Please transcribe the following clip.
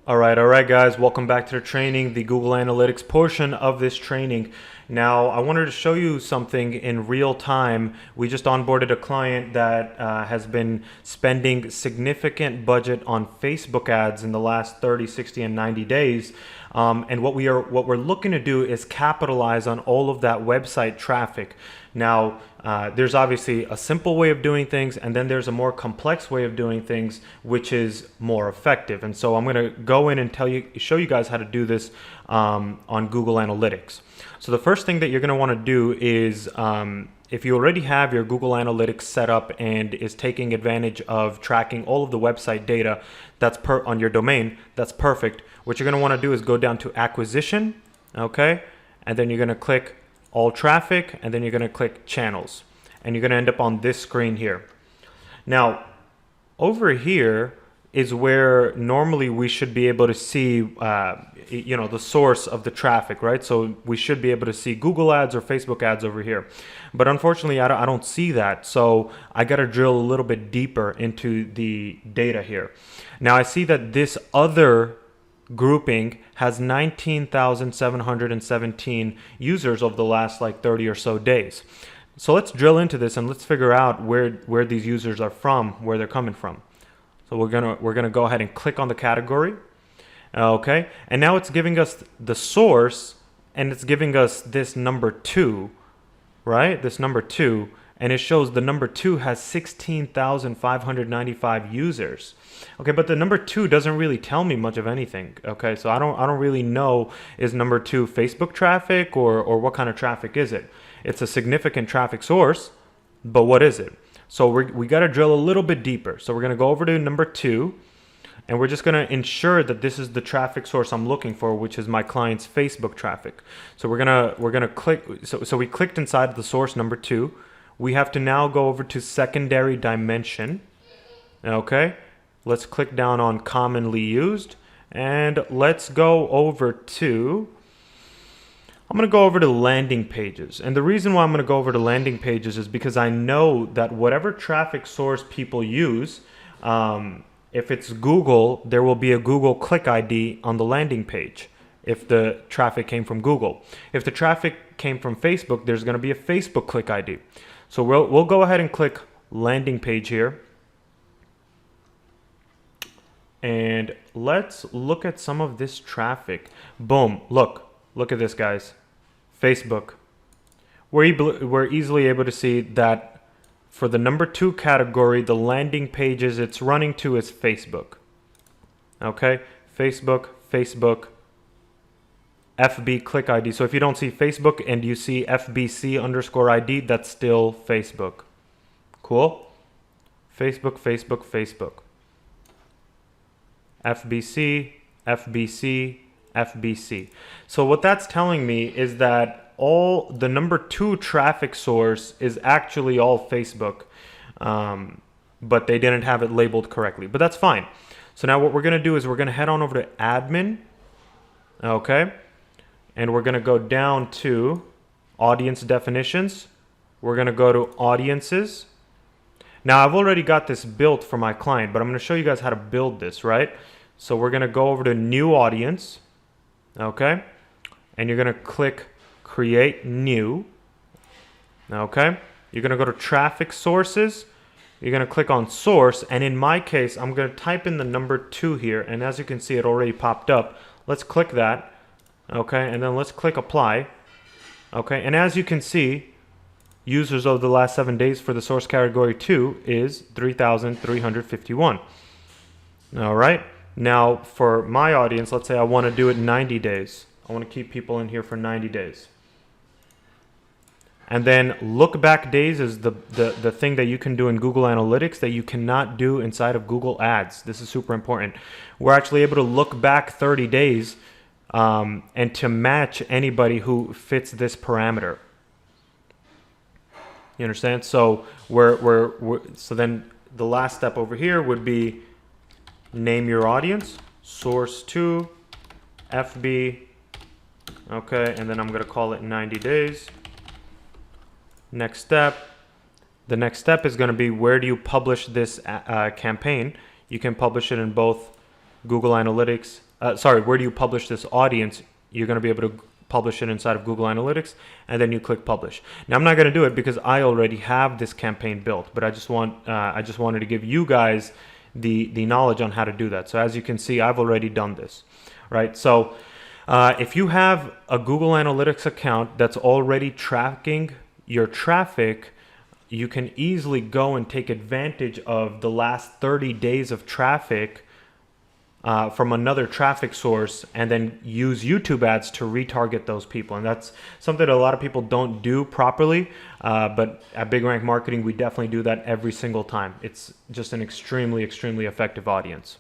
All right, guys, welcome back to the training, the Google Analytics portion of this training. Now, I wanted to show you something in real time. We just onboarded a client that has been spending significant budget on Facebook ads in the last 30, 60, and 90 days. And what we're looking to do is capitalize on all of that website traffic. Now, there's obviously a simple way of doing things, and then there's a more complex way of doing things, which is more effective. And so I'm going to go in and show you guys how to do this on Google Analytics. So the first thing that you're going to want to do is, if you already have your Google Analytics set up and is taking advantage of tracking all of the website data that's on your domain, that's perfect. What you're going to want to do is go down to acquisition, okay? And then you're going to click all traffic, and then you're going to click channels, and you're going to end up on this screen here. Now, over here is where normally we should be able to see, the source of the traffic, right? So we should be able to see Google ads or Facebook ads over here. But unfortunately, I don't see that. So I got to drill a little bit deeper into the data here. Now I see that this other grouping has 19,717 users over the last 30 or so days. So let's drill into this and let's figure out where these users are from, where they're coming from. So we're gonna go ahead and click on the category, okay? And now it's giving us the source, and it's giving us this number 2, right? This number 2, and it shows the number 2 has 16,595 users. Okay, but the number 2 doesn't really tell me much of anything. Okay, so I don't really know, is number 2 Facebook traffic or what kind of traffic is it? It's a significant traffic source, but what is it? So we got to drill a little bit deeper. So we're going to go over to number 2, and we're just going to ensure that this is the traffic source I'm looking for, which is my client's Facebook traffic. So we're gonna click. So we clicked inside the source number 2. We have to now go over to secondary dimension. Okay, let's click down on commonly used, and let's go over to, I'm going to go over to landing pages. And the reason why I'm going to go over to landing pages is because I know that whatever traffic source people use, if it's Google, there will be a Google click ID on the landing page if the traffic came from Google. If the traffic came from Facebook, there's going to be a Facebook click ID. So we'll go ahead and click landing page here. And let's look at some of this traffic. Boom, look at this, guys. Facebook. We're easily able to see that for the number 2 category, the landing pages it's running to is Facebook. Okay, Facebook, FB click ID. So if you don't see Facebook and you see FBC_ID, that's still Facebook. Cool? Facebook. FBC. So what that's telling me is that all the number 2 traffic source is actually all Facebook, but they didn't have it labeled correctly, but that's fine. So now what we're going to do is we're going to head on over to admin, okay, and we're going to go down to audience definitions. We're going to go to audiences. Now I've already got this built for my client, but I'm going to show you guys how to build this, right? So we're going to go over to new audience, okay? And you're going to click create new, okay? You're going to go to traffic sources. You're going to click on source, and in my case, I'm going to type in the number 2 here, and as you can see, it already popped up. Let's click that, okay? And then let's click apply, okay? And as you can see, users over the last 7 days for the source category 2 is 3,351. All right. Now for my audience, let's say I want to do it 90 days. I want to keep people in here for 90 days. And then look back days is the thing that you can do in Google Analytics that you cannot do inside of Google Ads. This is super important. We're actually able to look back 30 days and to match anybody who fits this parameter. You understand? So so then the last step over here would be name your audience, source 2, FB, okay, and then I'm going to call it 90 days. Next step. The next step is going to be, where do you publish this campaign? You can publish it in both Google Analytics, where do you publish this audience, you're going to be able to publish it inside of Google Analytics, and then you click publish. Now I'm not going to do it because I already have this campaign built, but I just wanted to give you guys the knowledge on how to do that. So as you can see, I've already done this, right? So if you have a Google Analytics account that's already tracking your traffic, you can easily go and take advantage of the last 30 days of traffic from another traffic source, and then use YouTube ads to retarget those people. And that's something that a lot of people don't do properly, but at Big Rank Marketing, we definitely do that every single time. It's just an extremely, extremely effective audience.